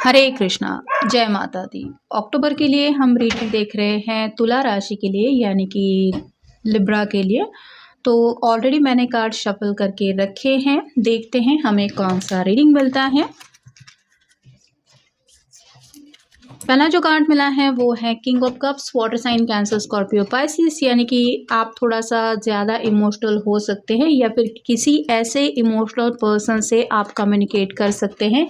हरे कृष्णा, जय माता दी। अक्टूबर के लिए हम रीडिंग देख रहे हैं तुला राशि के लिए यानी कि लिब्रा के लिए। तो ऑलरेडी मैंने कार्ड शफल करके रखे हैं, देखते हैं हमें कौन सा रीडिंग मिलता है। पहला जो कार्ड मिला है वो है king of cups, water sign Cancer Scorpio Pisces, यानी कि आप थोड़ा सा ज़्यादा इमोशनल हो सकते हैं या फिर किसी ऐसे इमोशनल पर्सन से आप कम्युनिकेट कर सकते हैं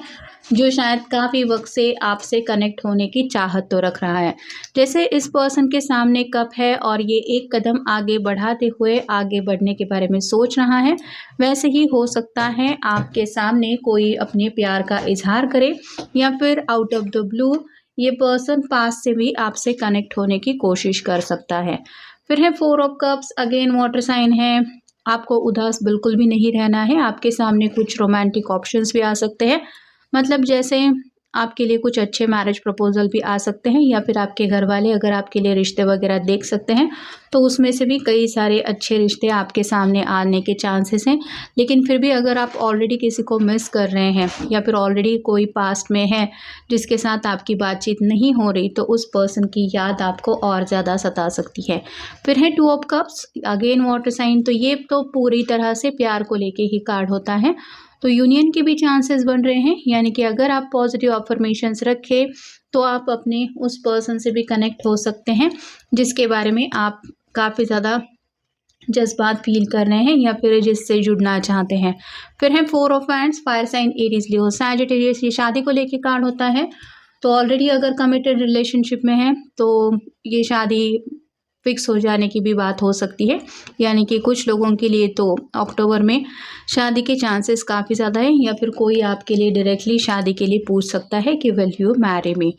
जो शायद काफ़ी वक्त से आपसे कनेक्ट होने की चाहत तो रख रहा है। जैसे इस पर्सन के सामने कप है और ये एक कदम आगे बढ़ाते हुए आगे बढ़ने के बारे में सोच रहा है, वैसे ही हो सकता है आपके सामने कोई अपने प्यार का इजहार करे या फिर आउट ऑफ द ब्लू ये पर्सन पास से भी आपसे कनेक्ट होने की कोशिश कर सकता है। फिर है four of cups, again water sign है। आपको उदास बिल्कुल भी नहीं रहना है, आपके सामने कुछ रोमांटिक ऑप्शंस भी आ सकते हैं। मतलब जैसे आपके लिए कुछ अच्छे मैरिज प्रपोजल भी आ सकते हैं या फिर आपके घर वाले अगर आपके लिए रिश्ते वगैरह देख सकते हैं तो उसमें से भी कई सारे अच्छे रिश्ते आपके सामने आने के चांसेस हैं। लेकिन फिर भी अगर आप ऑलरेडी किसी को मिस कर रहे हैं या फिर ऑलरेडी कोई पास्ट में है जिसके साथ आपकी बातचीत नहीं हो रही तो उस पर्सन की याद आपको और ज़्यादा सता सकती है। फिर है two of cups, again water sign. तो ये तो पूरी तरह से प्यार को लेके ही कार्ड होता है, तो यूनियन के भी चांसेस बन रहे हैं। यानी कि अगर आप पॉजिटिव अफर्मेशंस रखें तो आप अपने उस पर्सन से भी कनेक्ट हो सकते हैं जिसके बारे में आप काफ़ी ज़्यादा जज्बात फील कर रहे हैं या फिर जिससे जुड़ना चाहते हैं। फिर है four of hands, fire sign Aries Leo Sagittarius, ये शादी को लेके कार्ड होता है। तो ऑलरेडी अगर कमिटेड रिलेशनशिप में है तो ये शादी फिक्स हो जाने की भी बात हो सकती है। यानी कि कुछ लोगों के लिए तो अक्टूबर में शादी के चांसेस काफ़ी ज़्यादा है या फिर कोई आपके लिए डायरेक्टली शादी के लिए पूछ सकता है कि विल यू मैरी मी,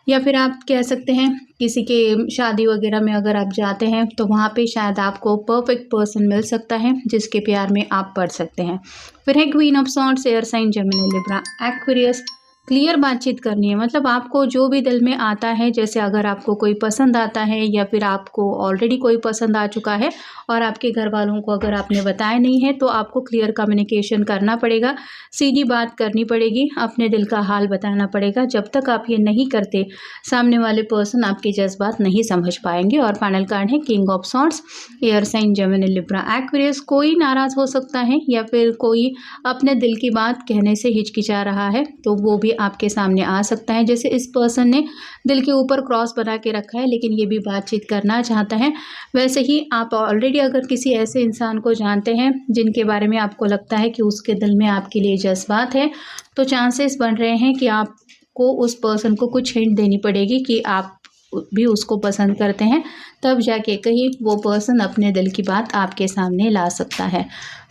या फिर आप कह सकते हैं किसी के शादी वगैरह में अगर आप जाते हैं तो वहाँ पे शायद आपको परफेक्ट पर्सन मिल सकता है जिसके प्यार में आप पड़ सकते हैं। फिर है queen of swords, air sign Gemini Libra Aquarius. Clear बातचीत करनी है, मतलब आपको जो भी दिल में आता है, जैसे अगर आपको कोई पसंद आता है या फिर आपको ऑलरेडी कोई पसंद आ चुका है और आपके घर वालों को अगर आपने बताया नहीं है तो आपको क्लियर कम्युनिकेशन करना पड़ेगा, सीधी बात करनी पड़ेगी, अपने दिल का हाल बताना पड़ेगा। जब तक आप ये नहीं करते सामने वाले पर्सन आपके जज्बात नहीं समझ पाएंगे। और फाइनल कार्ड है king of swords, air sign Gemini Libra Aquarius. कोई नाराज़ हो सकता है या फिर कोई अपने दिल की बात कहने से हिचकिचा रहा है तो वो भी आपके सामने आ सकता है। जैसे इस पर्सन ने दिल के ऊपर क्रॉस बना के रखा है लेकिन ये भी बातचीत करना चाहता है, वैसे ही आप ऑलरेडी अगर किसी ऐसे इंसान को जानते हैं जिनके बारे में आपको लगता है कि उसके दिल में आपके लिए जज्बात है तो चांसेस बन रहे हैं कि आपको उस पर्सन को कुछ हिंट देनी पड़ेगी कि आप भी उसको पसंद करते हैं, तब जाके कहीं वो पर्सन अपने दिल की बात आपके सामने ला सकता है।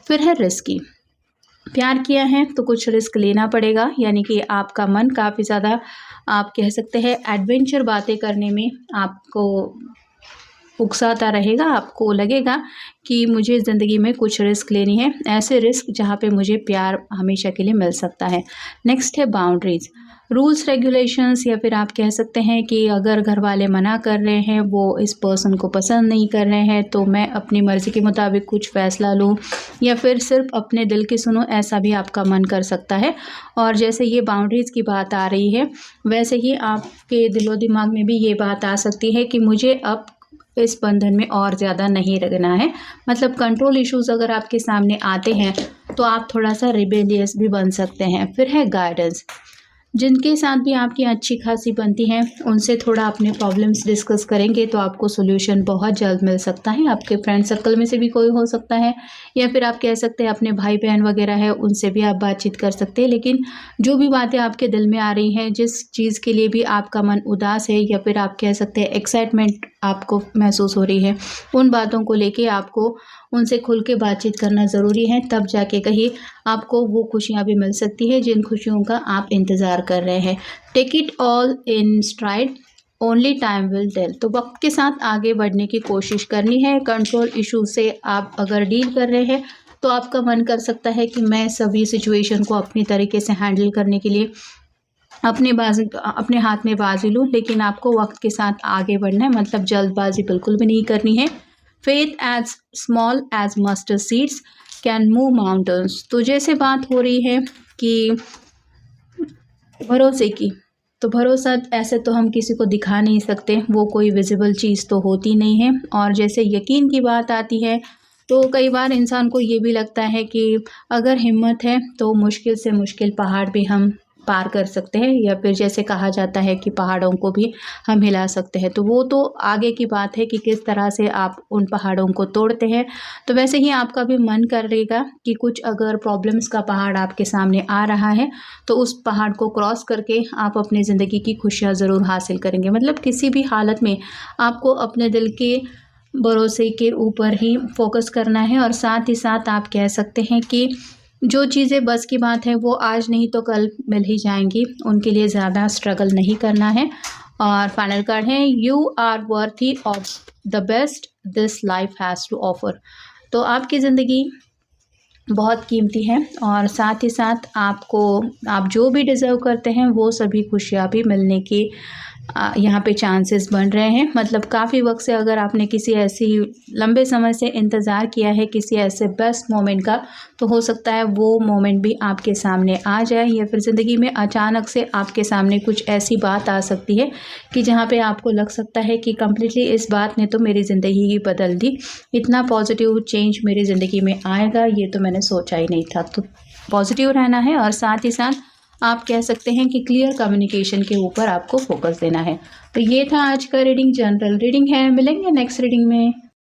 फिर है रिस्की, प्यार किया है तो कुछ रिस्क लेना पड़ेगा। यानी कि आपका मन काफ़ी ज़्यादा आप कह सकते हैं एडवेंचर बातें करने में आपको उकसाता रहेगा। आपको लगेगा कि मुझे ज़िंदगी में कुछ रिस्क लेनी है, ऐसे रिस्क जहाँ पे मुझे प्यार हमेशा के लिए मिल सकता है। नेक्स्ट है बाउंड्रीज़, रूल्स रेगुलेशंस, या फिर आप कह सकते हैं कि अगर घर वाले मना कर रहे हैं, वो इस पर्सन को पसंद नहीं कर रहे हैं तो मैं अपनी मर्ज़ी के मुताबिक कुछ फ़ैसला लूँ या फिर सिर्फ अपने दिल की सुनो, ऐसा भी आपका मन कर सकता है। और जैसे ये बाउंड्रीज़ की बात आ रही है वैसे ही आपके दिलो दिमाग में भी ये बात आ सकती है कि मुझे अब इस बंधन में और ज़्यादा नहीं रहना है। मतलब कंट्रोल इश्यूज़ अगर आपके सामने आते हैं तो आप थोड़ा सा रिबेलियस भी बन सकते हैं। फिर है गाइडेंस, जिनके साथ भी आपकी अच्छी खासी बनती हैं उनसे थोड़ा अपने प्रॉब्लम्स डिस्कस करेंगे तो आपको सॉल्यूशन बहुत जल्द मिल सकता है। आपके फ्रेंड सर्कल में से भी कोई हो सकता है या फिर आप कह सकते हैं अपने भाई बहन वगैरह है उनसे भी आप बातचीत कर सकते हैं। लेकिन जो भी बातें आपके दिल में आ रही हैं, जिस चीज़ के लिए भी आपका मन उदास है या फिर आप कह सकते हैं एक्साइटमेंट आपको महसूस हो रही है, उन बातों को लेके आपको उनसे खुल के बातचीत करना ज़रूरी है, तब जाके कहीं आपको वो खुशियाँ भी मिल सकती है जिन खुशियों का आप इंतज़ार कर रहे हैं। Take it all in stride, only time will tell. तो वक्त के साथ आगे बढ़ने की कोशिश करनी है। कंट्रोल इशू से आप अगर डील कर रहे हैं तो आपका मन कर सकता है कि मैं सभी सिचुएशन को अपनी तरीके से हैंडल करने के लिए अपने हाथ में बाजी लूँ, लेकिन आपको वक्त के साथ आगे बढ़ना है, मतलब जल्दबाजी बिल्कुल भी नहीं करनी है। Faith as small as mustard seeds can move mountains. तो जैसे बात हो रही है कि भरोसे की। तो भरोसा ऐसे तो हम किसी को दिखा नहीं सकते, वो कोई विजिबल चीज़ तो होती नहीं है। और जैसे यकीन की बात आती है तो कई बार इंसान को ये भी लगता है कि अगर हिम्मत है तो मुश्किल से मुश्किल पहाड़ भी हम पार कर सकते हैं, या फिर जैसे कहा जाता है कि पहाड़ों को भी हम हिला सकते हैं। तो वो तो आगे की बात है कि किस तरह से आप उन पहाड़ों को तोड़ते हैं। तो वैसे ही आपका भी मन करेगा कि कुछ अगर प्रॉब्लम्स का पहाड़ आपके सामने आ रहा है तो उस पहाड़ को क्रॉस करके आप अपनी ज़िंदगी की खुशियाँ ज़रूर हासिल करेंगे। मतलब किसी भी हालत में आपको अपने दिल के भरोसे के ऊपर ही फोकस करना है, और साथ ही साथ आप कह सकते हैं कि जो चीज़ें बस की बात है वो आज नहीं तो कल मिल ही जाएंगी, उनके लिए ज़्यादा स्ट्रगल नहीं करना है। और फाइनल कार्ड है, you are worthy of the best this life has to offer. तो आपकी ज़िंदगी बहुत कीमती है, और साथ ही साथ आप जो भी डिज़र्व करते हैं वो सभी खुशियाँ भी मिलने की यहाँ पे चांसेस बन रहे हैं। मतलब काफ़ी वक्त से अगर आपने किसी ऐसी लंबे समय से इंतज़ार किया है किसी ऐसे बेस्ट मोमेंट का, तो हो सकता है वो मोमेंट भी आपके सामने आ जाए, या फिर ज़िंदगी में अचानक से आपके सामने कुछ ऐसी बात आ सकती है कि जहाँ पे आपको लग सकता है कि कम्प्लीटली इस बात ने तो मेरी ज़िंदगी ही बदल दी, इतना पॉजिटिव चेंज मेरी ज़िंदगी में आएगा ये तो मैंने सोचा ही नहीं था। तो पॉजिटिव रहना है, और साथ ही साथ आप कह सकते हैं कि क्लियर कम्युनिकेशन के ऊपर आपको फोकस देना है। तो ये था आज का रीडिंग, जनरल रीडिंग है। मिलेंगे नेक्स्ट रीडिंग में।